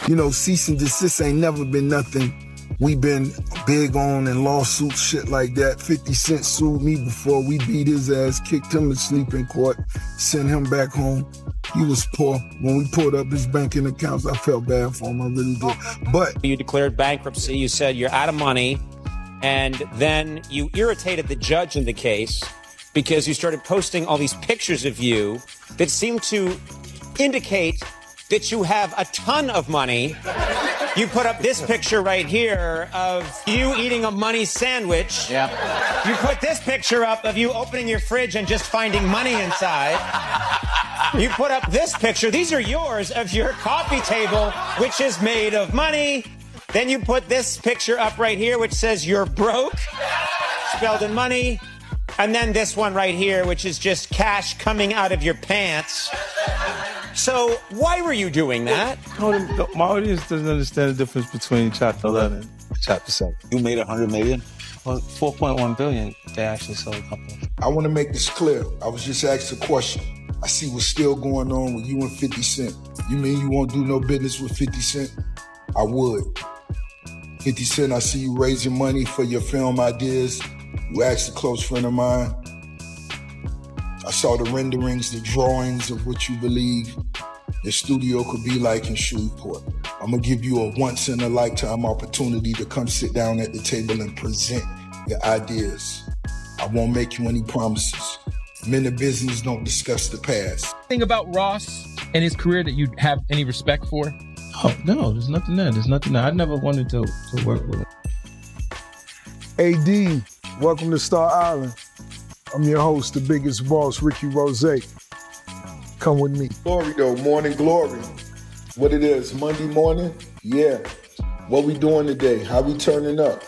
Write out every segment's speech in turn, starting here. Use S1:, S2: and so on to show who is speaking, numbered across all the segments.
S1: You know, cease and desist ain't never been nothing we been big on in lawsuits, shit like that. 50 Cent sued me before. We beat his ass, kicked him to sleep in court, sent him back home. He was poor. When we pulled up his banking accounts, I felt bad for him. I really did. But
S2: you declared bankruptcy. You said you're out of money. And then you irritated the judge in the case because you started posting all these pictures of you that seem to indicate that you have a ton of money. You put up this picture right here of you eating a money sandwich.
S3: Yep.
S2: You put this picture up of you opening your fridge and just finding money inside. You put up this picture, these are yours, of your coffee table, which is made of money. Then you put this picture up right here, which says you're broke, spelled in money. And then this one right here, which is just cash coming out of your pants. So why were you doing that?
S4: My audience doesn't understand the difference between Chapter 11 and Chapter 7.
S5: You made $100 million?
S4: Well, 4.1 billion, they actually sold a couple.
S1: I want to make this clear. I was just asked a question. I see what's still going on with you and 50 Cent. You mean you won't do no business with 50 Cent? I would. 50 Cent, I see you raising money for your film ideas. You asked a close friend of mine. I saw the renderings, the drawings of what you believe your studio could be like in Shreveport. I'm gonna give you a once-in-a-lifetime opportunity to come sit down at the table and present your ideas. I won't make you any promises. Men of business don't discuss the past.
S6: Thing about Ross and his career that you have any respect for?
S4: Oh, no, there's nothing there. I never wanted to work with him.
S7: AD, welcome to Star Island. I'm your host, the biggest boss, Ricky Rose. Come with me.
S1: Glory though, morning glory. What it is, Monday morning? Yeah. What we doing today? How we turning up?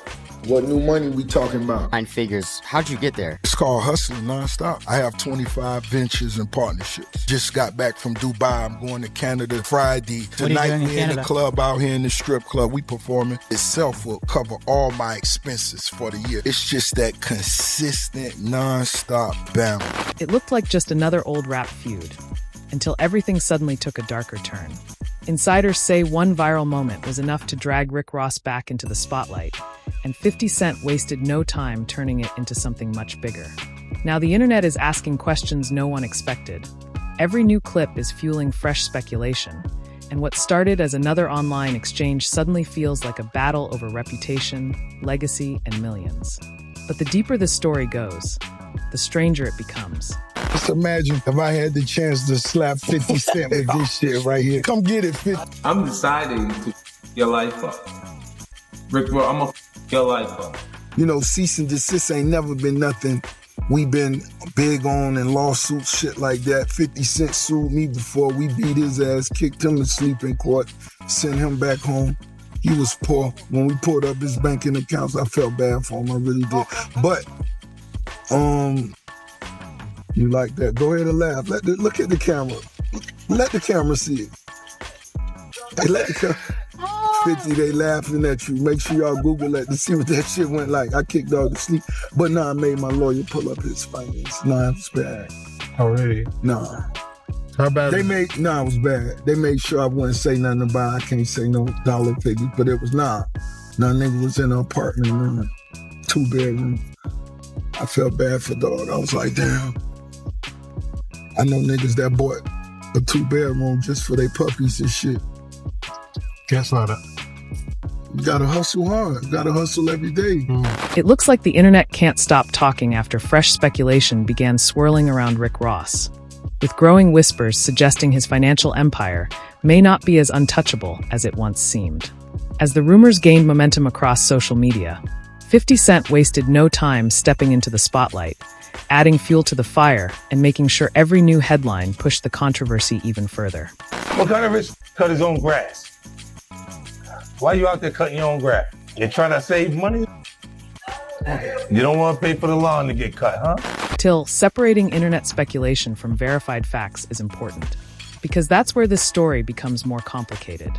S1: What new money we talking about?
S3: 9 figures. How'd you get there?
S1: It's called hustling nonstop. I have 25 ventures and partnerships. Just got back from Dubai. I'm going to Canada Friday. Tonight we in the club out here in the strip club. We performing. Itself will cover all my expenses for the year. It's just that consistent nonstop balance.
S8: It looked like just another old rap feud until everything suddenly took a darker turn. Insiders say one viral moment was enough to drag Rick Ross back into the spotlight, and 50 Cent wasted no time turning it into something much bigger. Now the internet is asking questions no one expected. Every new clip is fueling fresh speculation, and what started as another online exchange suddenly feels like a battle over reputation, legacy, and millions. But the deeper the story goes, the stranger it becomes.
S7: Just imagine if I had the chance to slap 50 Cent with this shit right here. Come get it, 50.
S9: I'm deciding to your life up. Rick, bro, I'm gonna your life up.
S1: You know, cease and desist ain't never been nothing we been big on in lawsuits, shit like that. 50 Cent sued me before. We beat his ass, kicked him to sleep in court, sent him back home. He was poor. When we pulled up his banking accounts, I felt bad for him. I really did. But, you like that? Go ahead and laugh. Look at the camera. Let the camera see it. Hey, let the camera. 50, they laughing at you. Make sure y'all Google that to see what that shit went like. I kicked dog to sleep. But I made my lawyer pull up his finance. It was bad.
S7: Already?
S1: Nah.
S7: How bad?
S1: It was bad. They made sure I wouldn't say nothing about it. I can't say no dollar figures, but it was Nah, nigga was in an apartment, 2 bedroom. I felt bad for dog. I was like, damn. I know niggas that bought a 2-bedroom just for their puppies and shit.
S7: Guess not.
S1: You gotta hustle hard. You gotta hustle every day.
S8: It looks like the internet can't stop talking after fresh speculation began swirling around Rick Ross, with growing whispers suggesting his financial empire may not be as untouchable as it once seemed. As the rumors gained momentum across social media, 50 Cent wasted no time stepping into the spotlight, adding fuel to the fire and making sure every new headline pushed the controversy even further.
S4: What kind of rich cut his own grass? Why you out there cutting your own grass? You're trying to save money? You don't want to pay for the lawn to get cut, huh?
S8: Till separating internet speculation from verified facts is important, because that's where this story becomes more complicated.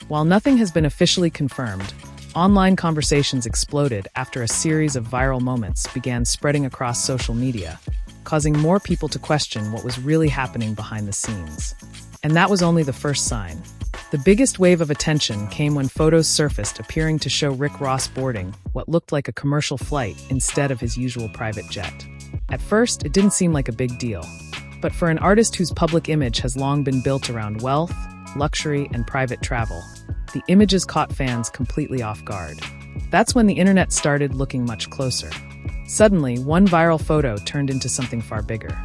S8: While nothing has been officially confirmed, online conversations exploded after a series of viral moments began spreading across social media, causing more people to question what was really happening behind the scenes. And that was only the first sign. The biggest wave of attention came when photos surfaced appearing to show Rick Ross boarding what looked like a commercial flight instead of his usual private jet. At first, it didn't seem like a big deal. But for an artist whose public image has long been built around wealth, luxury, and private travel, the images caught fans completely off guard. That's when the internet started looking much closer. Suddenly, one viral photo turned into something far bigger.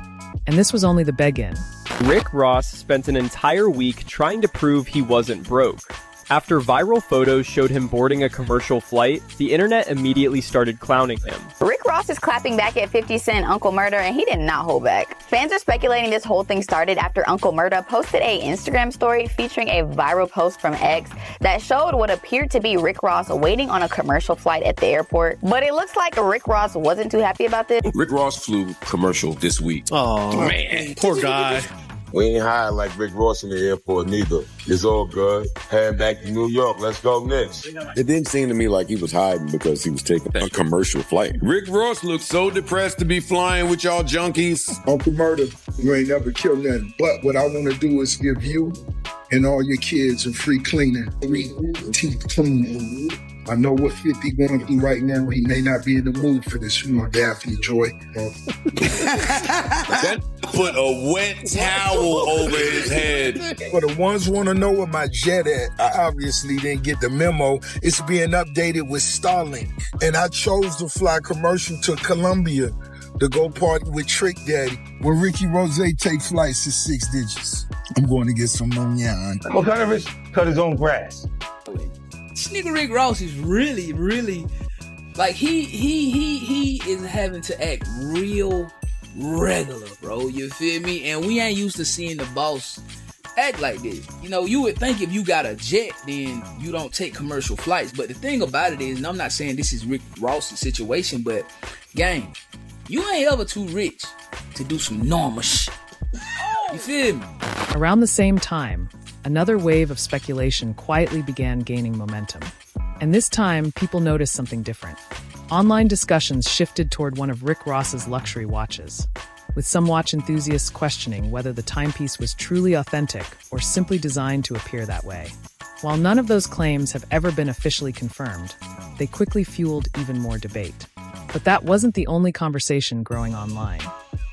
S8: And this was only the begin.
S5: Rick Ross spent an entire week trying to prove he wasn't broke. After viral photos showed him boarding a commercial flight, the internet immediately started clowning him.
S10: Rick Ross is clapping back at 50 Cent Uncle Murda, and he did not hold back. Fans are speculating this whole thing started after Uncle Murda posted an Instagram story featuring a viral post from X that showed what appeared to be Rick Ross waiting on a commercial flight at the airport. But it looks like Rick Ross wasn't too happy about this.
S11: Rick Ross flew commercial this week.
S12: Oh, man. Poor guy.
S13: We ain't high like Rick Ross in the airport neither. It's all good. Heading back to New York. Let's go next.
S14: It didn't seem to me like he was hiding because he was taking a commercial flight.
S11: Rick Ross looks so depressed to be flying with y'all junkies.
S1: Uncle Murda, you ain't never killed nothing. But what I want to do is give you and all your kids a free cleaning. Free teeth cleaning. I know what 50 going through right now. He may not be in the mood for this. You know, Daphne Joy.
S11: That put a wet towel over his head.
S15: For the ones want to know where my jet at, I obviously didn't get the memo. It's being updated with Starlink. And I chose to fly commercial to Colombia to go party with Trick Daddy. When Ricky Rose takes flights, it's 6 digits. I'm going to get some money.
S4: What kind of rich cut his own grass?
S12: This nigga Rick Ross is really, like he is having to act real regular, bro. You feel me? And we ain't used to seeing the boss act like this. You know, you would think if you got a jet, then you don't take commercial flights. But the thing about it is, and I'm not saying this is Rick Ross's situation, but gang, you ain't ever too rich to do some normal shit. You feel me?
S8: Around the same time, another wave of speculation quietly began gaining momentum. And this time, people noticed something different. Online discussions shifted toward one of Rick Ross's luxury watches, with some watch enthusiasts questioning whether the timepiece was truly authentic or simply designed to appear that way. While none of those claims have ever been officially confirmed, they quickly fueled even more debate. But that wasn't the only conversation growing online.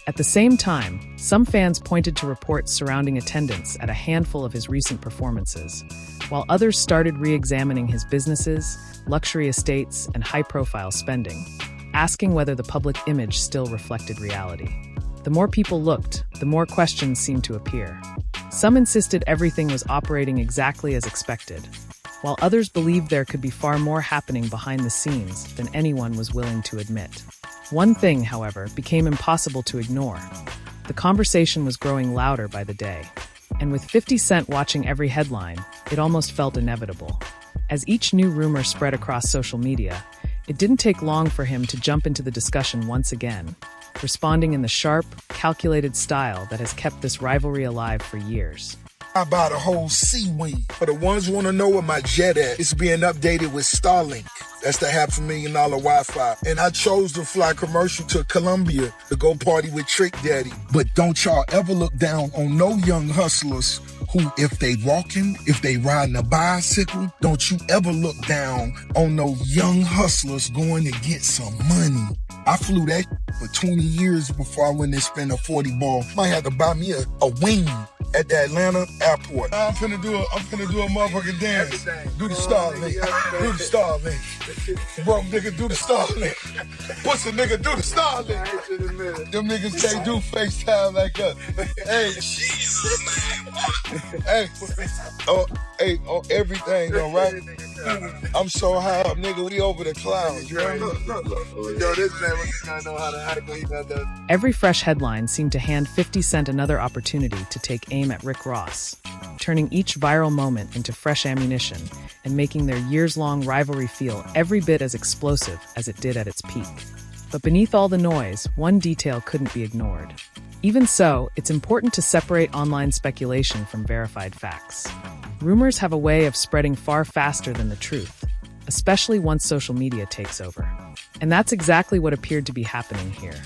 S8: At the same time, some fans pointed to reports surrounding attendance at a handful of his recent performances, while others started re-examining his businesses, luxury estates, and high-profile spending, asking whether the public image still reflected reality. The more people looked, the more questions seemed to appear. Some insisted everything was operating exactly as expected, while others believed there could be far more happening behind the scenes than anyone was willing to admit. One thing, however, became impossible to ignore. The conversation was growing louder by the day, and with 50 Cent watching every headline, it almost felt inevitable. As each new rumor spread across social media, it didn't take long for him to jump into the discussion once again, responding in the sharp, calculated style that has kept this rivalry alive for years.
S15: I bought a whole C-Wing. For the ones who want to know where my jet at, it's being updated with Starlink. That's the $500,000 Wi-Fi. And I chose to fly commercial to Colombia to go party with Trick Daddy. But don't y'all ever look down on no young hustlers who, if they walking, if they riding a bicycle, don't you ever look down on no young hustlers going to get some money. I flew that for 20 years before I went and spent a 40 ball. Might have to buy me a wing at the Atlanta airport. I'm finna do a motherfucking dance. Do the Starlink. Do the Starlink. Broke nigga, do the Starlink. Pussy nigga, do the Starlink. Them niggas can't do FaceTime like us. Hey, Jesus, man. Hey, on everything though, right? I'm so high up, nigga, we over the clouds, right? Yo, this man was gonna know how to act when he got that.
S8: Every fresh headline seemed to hand 50 Cent another opportunity to take aim at Rick Ross, turning each viral moment into fresh ammunition and making their years-long rivalry feel every bit as explosive as it did at its peak. But beneath all the noise, one detail couldn't be ignored. Even so, it's important to separate online speculation from verified facts. Rumors have a way of spreading far faster than the truth, especially once social media takes over. And that's exactly what appeared to be happening here.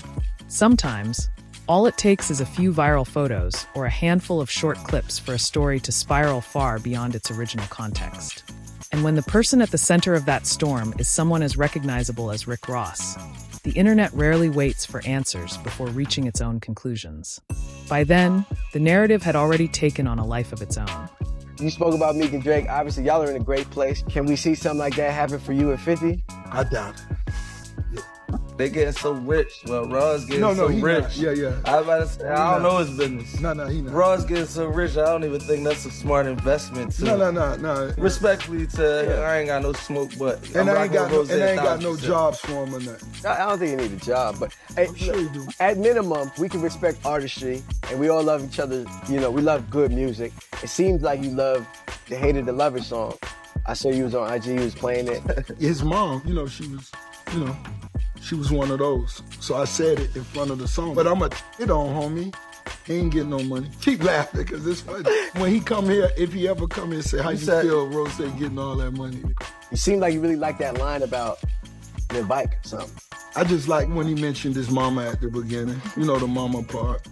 S8: Sometimes, All it takes is a few viral photos or a handful of short clips for a story to spiral far beyond its original context. And when the person at the center of that storm is someone as recognizable as Rick Ross, the internet rarely waits for answers before reaching its own conclusions. By then, the narrative had already taken on a life of its own.
S16: You spoke about Meek and Drake. Obviously, y'all are in a great place. Can we see something like that happen for you at 50?
S15: I doubt it.
S17: They getting so rich. Well, Ross getting
S15: he
S17: rich.
S15: not. Yeah.
S17: I was about to say, I don't know his business.
S15: No, he not.
S17: Ross getting so rich, I don't even think that's a smart investment.
S15: No.
S17: Respectfully to, I ain't got no smoke, but
S15: And I ain't got no jobs for him or nothing.
S16: I don't think you need a job, but hey,
S15: sure you do.
S16: At minimum, we can respect artistry, and we all love each other. You know, we love good music. It seems like you love the Hated the Lover song. I saw you was on IG, you was playing it.
S15: His mom, she was one of those. So I said it in front of the song. But I'm a it on, homie. He ain't getting no money. Keep laughing, because it's funny. When he come here, if he ever come here and say, how you feel, Rose getting all that money?
S16: You seem like you really like that line about your bike or something.
S15: I just like when he mentioned his mama at the beginning. You know, the mama part.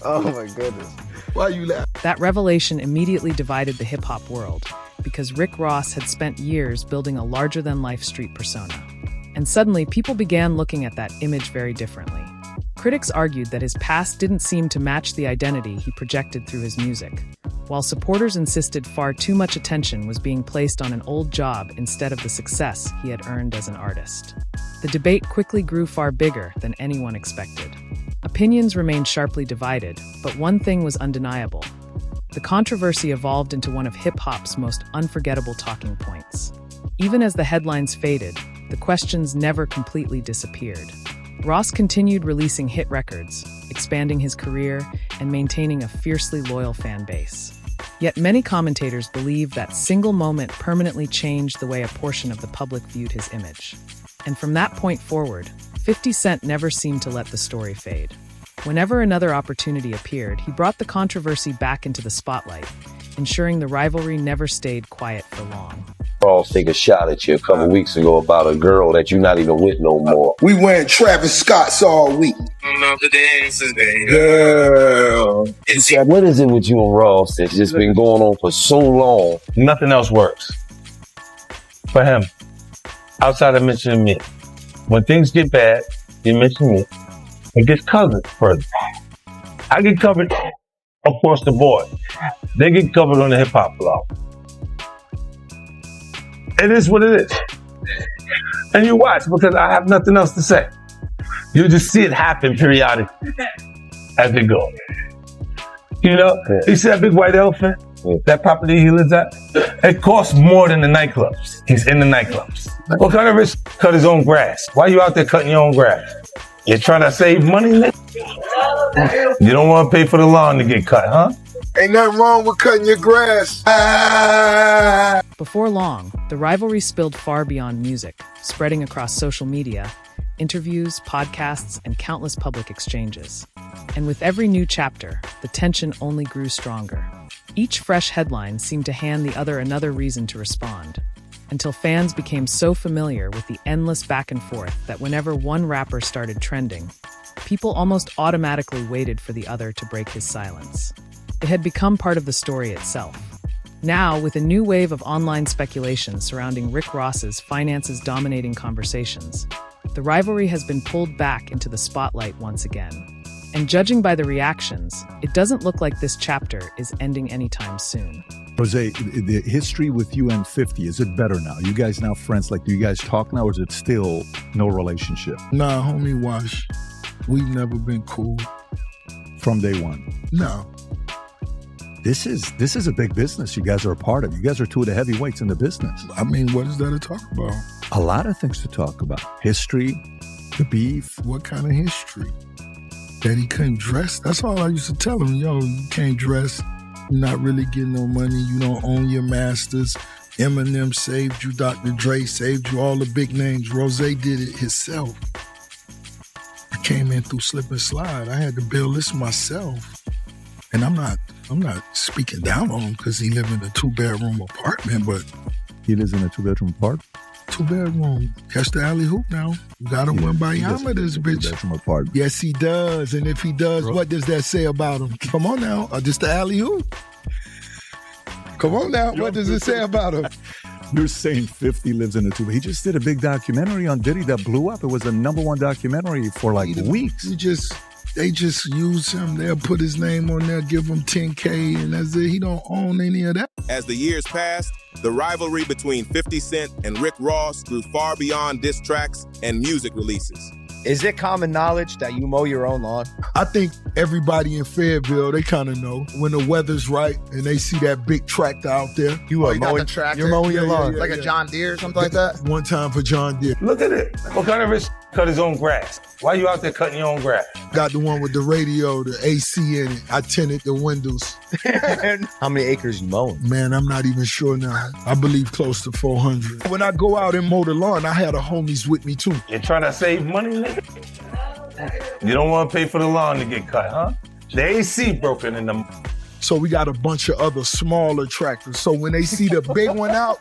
S16: Oh my goodness.
S15: Why you laughing?
S8: That revelation immediately divided the hip-hop world, because Rick Ross had spent years building a larger-than-life street persona. And suddenly, people began looking at that image very differently. Critics argued that his past didn't seem to match the identity he projected through his music, while supporters insisted far too much attention was being placed on an old job instead of the success he had earned as an artist. The debate quickly grew far bigger than anyone expected. Opinions remained sharply divided, but one thing was undeniable. The controversy evolved into one of hip-hop's most unforgettable talking points. Even as the headlines faded, the questions never completely disappeared. Ross continued releasing hit records, expanding his career, and maintaining a fiercely loyal fan base. Yet many commentators believe that single moment permanently changed the way a portion of the public viewed his image. And from that point forward, 50 Cent never seemed to let the story fade. Whenever another opportunity appeared, he brought the controversy back into the spotlight, ensuring the rivalry never stayed quiet for long.
S18: Ross take a shot at you a couple weeks ago about a girl that you're not even with no more.
S15: We wearing Travis Scott's all week.
S18: Girl. What is it with you and Ross that's just been going on for so long?
S4: Nothing else works for him outside of mentioning me. When things get bad, you mention me. It gets covered further. I get covered across the board. They get covered on the hip hop blog. It is what it is. And you watch, because I have nothing else to say. You just see it happen periodically as they go. You know, you see that big white elephant? That property he lives at? It costs more than the nightclubs. He's in the nightclubs. What kind of risk? Cut his own grass. Why are you out there cutting your own grass? You're trying to save money? You don't want to pay for the lawn to get cut, huh?
S15: Ain't nothing wrong with cutting your grass.
S8: Before long, the rivalry spilled far beyond music, spreading across social media, interviews, podcasts, and countless public exchanges. And with every new chapter, the tension only grew stronger. Each fresh headline seemed to hand the other another reason to respond, until fans became so familiar with the endless back and forth that whenever one rapper started trending, people almost automatically waited for the other to break his silence. It had become part of the story itself. Now, with a new wave of online speculation surrounding Rick Ross's finances dominating conversations, the rivalry has been pulled back into the spotlight once again. And judging by the reactions, it doesn't look like this chapter is ending anytime soon.
S19: Jose, the history with you and 50, is it better now? You guys now friends? Like, do you guys talk now, or is it still no relationship?
S15: Nah, homie, Wash. We've never been cool.
S19: From day one?
S15: No.
S19: This is a big business you guys are a part of. You guys are two of the heavyweights in the business.
S15: I mean, what is there to talk about?
S19: A lot of things to talk about. History, the beef.
S15: What kind of history? That he couldn't dress? That's all I used to tell him. Yo, you can't dress. You're not really getting no money. You don't own your masters. Eminem saved you. Dr. Dre saved you. All the big names. Rose did it himself. I came in through slip and slide. I had to build this myself. And I'm not speaking down on him because he lives in a 2-bedroom apartment, but...
S19: He lives in a 2-bedroom apartment?
S15: 2-bedroom. Catch the alley hoop now. You gotta win by Yama, this bitch.
S19: Bedroom apartment.
S15: Yes, he does. And if he does, what does that say about him? Come on now. Just the alley hoop. Come on now. What does it say about him?
S19: You're saying 50 lives in a 2. He just did a big documentary on Diddy that blew up. It was the #1 documentary for like weeks.
S15: They just use him. They'll put his name on there, give him $10K, and that's it. He don't own any of that.
S20: As the years passed, the rivalry between 50 Cent and Rick Ross grew far beyond diss tracks and music releases.
S21: Is it common knowledge that you mow your own lawn?
S15: I think everybody in Fayetteville, they kind of know when the weather's right and they see that big tractor out there.
S21: You got the tractor? You're mowing your lawn. Like a John Deere or something like that?
S15: One time for John Deere.
S4: Look at it. What kind of rich cut his own grass? Why you out there cutting your own grass?
S15: Got the one with the radio, the AC in it. I tinted the windows.
S21: How many acres you mowing?
S15: Man, I'm not even sure now. I believe close to 400. When I go out and mow the lawn, I had a homies with me too.
S4: You trying to save money, nigga? You don't want to pay for the lawn to get cut, huh? The AC broken in the...
S15: So we got a bunch of other smaller tractors. So when they see the big one out,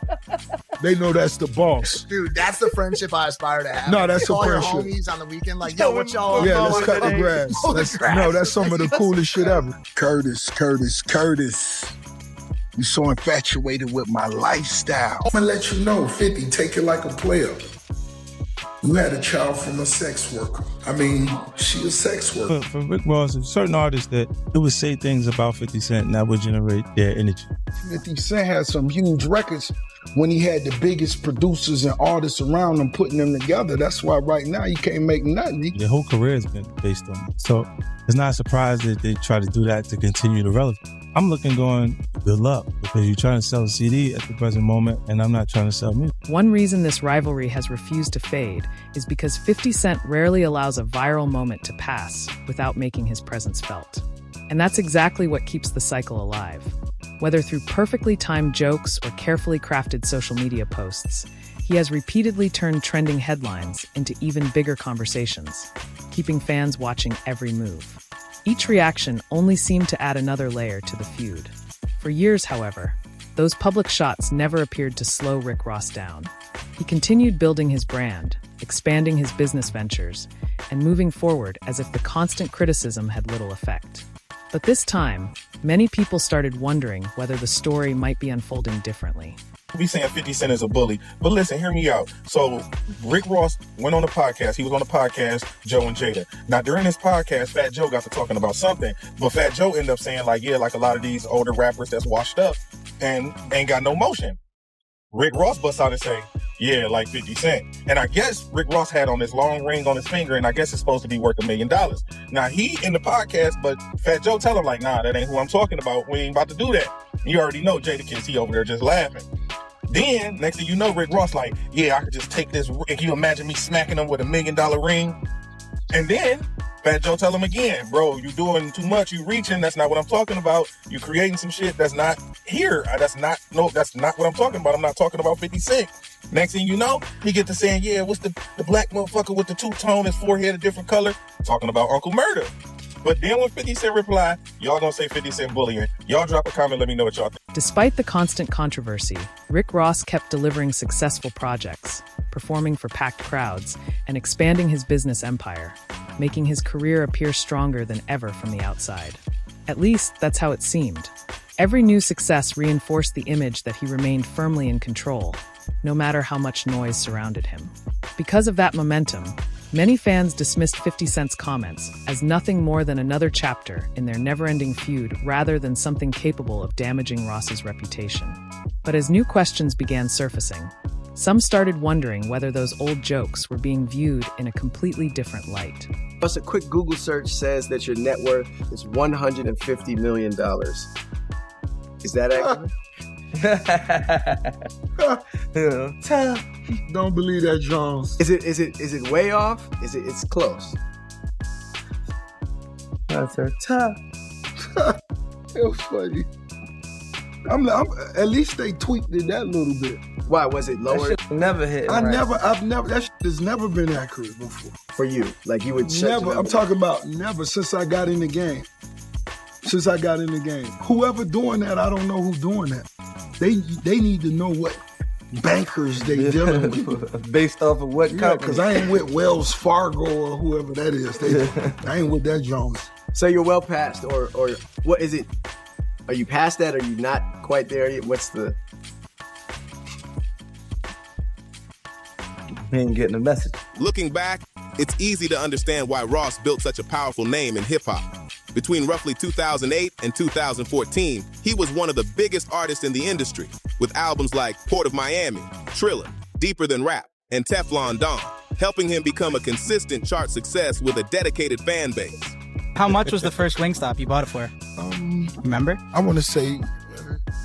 S15: they know that's the boss.
S21: Dude, that's the friendship I aspire to have.
S15: No, that's a
S21: Call your
S15: friendship.
S21: homies on the weekend, like, yo, what y'all?
S15: Yeah, let's cut the grass. No, that's some of the coolest shit ever. Curtis. You so infatuated with my lifestyle. I'm gonna let you know, 50, take it like a player. You had a child from a sex worker. I mean, she a sex worker.
S22: For Rick Ross, there's certain artists that it would say things about 50 Cent and that would generate their energy.
S15: 50 Cent had some huge records when he had the biggest producers and artists around him putting them together. That's why right now you can't make nothing.
S22: Their whole career has been based on it. So it's not a surprise that they try to do that to continue the relevance. I'm looking going, good luck, because you're trying to sell a CD at the present moment, and I'm not trying to sell music.
S8: One reason this rivalry has refused to fade is because 50 Cent rarely allows a viral moment to pass without making his presence felt. And that's exactly what keeps the cycle alive. Whether through perfectly timed jokes or carefully crafted social media posts, he has repeatedly turned trending headlines into even bigger conversations, keeping fans watching every move. Each reaction only seemed to add another layer to the feud. For years, however, those public shots never appeared to slow Rick Ross down. He continued building his brand, expanding his business ventures, and moving forward as if the constant criticism had little effect. But this time, many people started wondering whether the story might be unfolding differently.
S23: We saying 50 Cent is a bully, but listen, hear me out. So Rick Ross went on the podcast. He was on the podcast, Joe and Jada. Now during this podcast, Fat Joe got to talking about something, but Fat Joe ended up saying like, yeah, like a lot of these older rappers that's washed up and ain't got no motion. Rick Ross busts out and say, yeah, like 50 Cent. And I guess Rick Ross had on this long ring on his finger, and I guess it's supposed to be worth $1 million. Now he in the podcast, but Fat Joe tell him like, nah, that ain't who I'm talking about. We ain't about to do that. You already know Jada Kiss, he over there just laughing. Then, next thing you know, Rick Ross like, yeah, I could just take this. Can you imagine me smacking him with $1 million ring? And then Fat Joe tell him again, bro, you doing too much. You reaching. That's not what I'm talking about. You creating some shit that's not here. That's not what I'm talking about. I'm not talking about 50 Cent. Next thing you know, he get to saying, yeah, what's the black motherfucker with the two-tone, his forehead a different color? Talking about Uncle Murder. But then when 50 Cent reply, y'all gonna say 50 Cent bullying. Y'all drop a comment, let me know what y'all think.
S8: Despite the constant controversy, Rick Ross kept delivering successful projects, performing for packed crowds, and expanding his business empire, making his career appear stronger than ever from the outside. At least, that's how it seemed. Every new success reinforced the image that he remained firmly in control, no matter how much noise surrounded him. Because of that momentum, many fans dismissed 50 Cent's comments as nothing more than another chapter in their never-ending feud rather than something capable of damaging Ross's reputation. But as new questions began surfacing, some started wondering whether those old jokes were being viewed in a completely different light.
S16: Plus, a quick Google search says that your net worth is $150 million. Is that accurate?
S15: Don't believe that, Jones.
S16: Is it way off? It's close.
S15: That's tough. It was funny. I'm at least they tweaked it that little bit.
S16: Why was it lower?
S17: That shit never hit.
S15: I've never. That shit has never been accurate before.
S16: For you, like you would
S15: never. I'm talking about never since I got in the game. Whoever doing that, I don't know who's doing that. They need to know
S1: bankers they dealing with.
S17: Based off of what company?
S1: Because I ain't with Wells Fargo or whoever that is. I ain't with that Jones.
S16: So you're well past, or what is it? Are you past that? Are you not quite there yet? What's the...
S17: We ain't getting the message.
S20: Looking back, it's easy to understand why Ross built such a powerful name in hip-hop. Between roughly 2008 and 2014, he was one of the biggest artists in the industry, with albums like Port of Miami, Triller, Deeper Than Rap, and Teflon Don, helping him become a consistent chart success with a dedicated fan base.
S2: How much was the first Wingstop you bought it for? Remember?
S1: I want to say,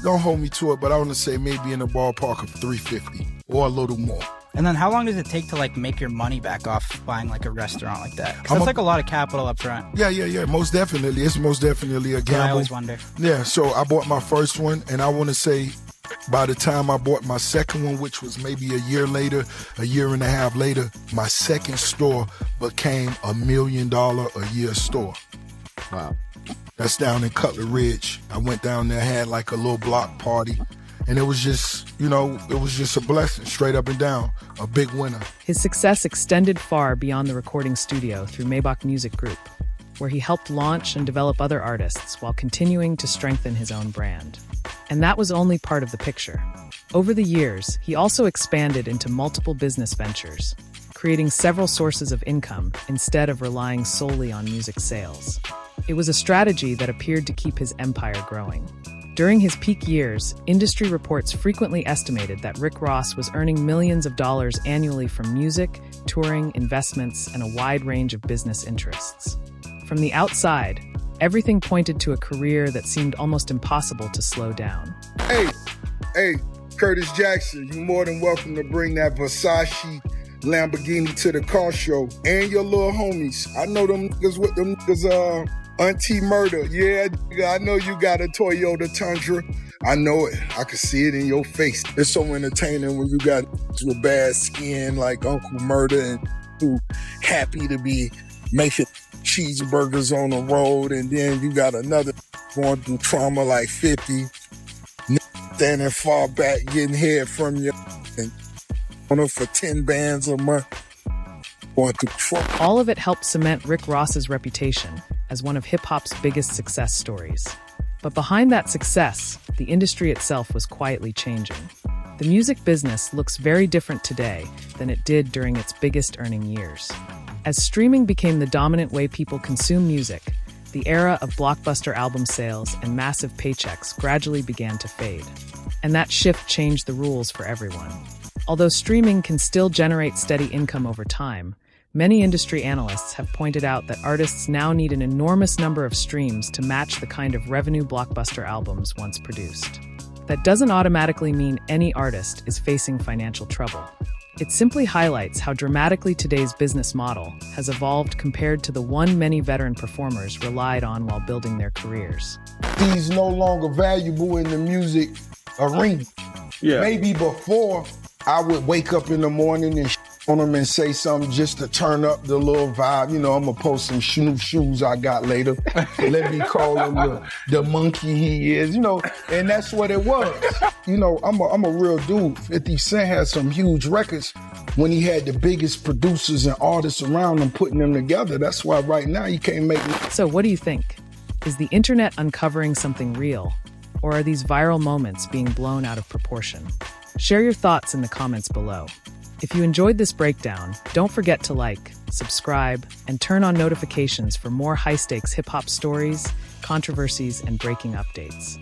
S1: don't hold me to it, but I want to say maybe in the ballpark of $350 or a little more.
S2: And then how long does it take to like make your money back off buying like a restaurant like that? Because that's like a lot of capital up front.
S1: Yeah. Most definitely. It's most definitely a gamble.
S2: I always wonder.
S1: Yeah, so I bought my first one, and I want to say by the time I bought my second one, which was maybe a year and a half later, my second store became $1 million a year store.
S17: Wow.
S1: That's down in Cutler Ridge. I went down there, had like a little block party. And it was just, it was just a blessing, straight up and down, a big winner.
S8: His success extended far beyond the recording studio through Maybach Music Group, where he helped launch and develop other artists while continuing to strengthen his own brand. And that was only part of the picture. Over the years, he also expanded into multiple business ventures, creating several sources of income instead of relying solely on music sales. It was a strategy that appeared to keep his empire growing. During his peak years, industry reports frequently estimated that Rick Ross was earning millions of dollars annually from music, touring, investments, and a wide range of business interests. From the outside, everything pointed to a career that seemed almost impossible to slow down.
S1: Hey, Curtis Jackson, you're more than welcome to bring that Versace Lamborghini to the car show and your little homies. I know them niggas with them niggas, Auntie Murder. Yeah, I know you got a Toyota Tundra. I know it. I can see it in your face. It's so entertaining when you got with bad skin like Uncle Murder and who happy to be making cheeseburgers on the road, and then you got another going through trauma like 50, standing far back getting head from you and on her for 10 bands a month. Going through trauma.
S8: All of it helped cement Rick Ross's reputation as one of hip-hop's biggest success stories. But behind that success, the industry itself was quietly changing. The music business looks very different today than it did during its biggest earning years. As streaming became the dominant way people consume music, the era of blockbuster album sales and massive paychecks gradually began to fade. And that shift changed the rules for everyone. Although streaming can still generate steady income over time, many industry analysts have pointed out that artists now need an enormous number of streams to match the kind of revenue blockbuster albums once produced. That doesn't automatically mean any artist is facing financial trouble. It simply highlights how dramatically today's business model has evolved compared to the one many veteran performers relied on while building their careers.
S1: He's no longer valuable in the music arena.
S4: Yeah.
S1: Maybe before, I would wake up in the morning and on them and say something just to turn up the little vibe. I'm gonna post some Snoop shoes I got later. Let me call him the monkey he is, and that's what it was. I'm a real dude. 50 Cent had some huge records when he had the biggest producers and artists around him putting them together. That's why right now you can't make it.
S8: So what do you think? Is the internet uncovering something real? Or are these viral moments being blown out of proportion? Share your thoughts in the comments below. If you enjoyed this breakdown, don't forget to like, subscribe, and turn on notifications for more high-stakes hip-hop stories, controversies, and breaking updates.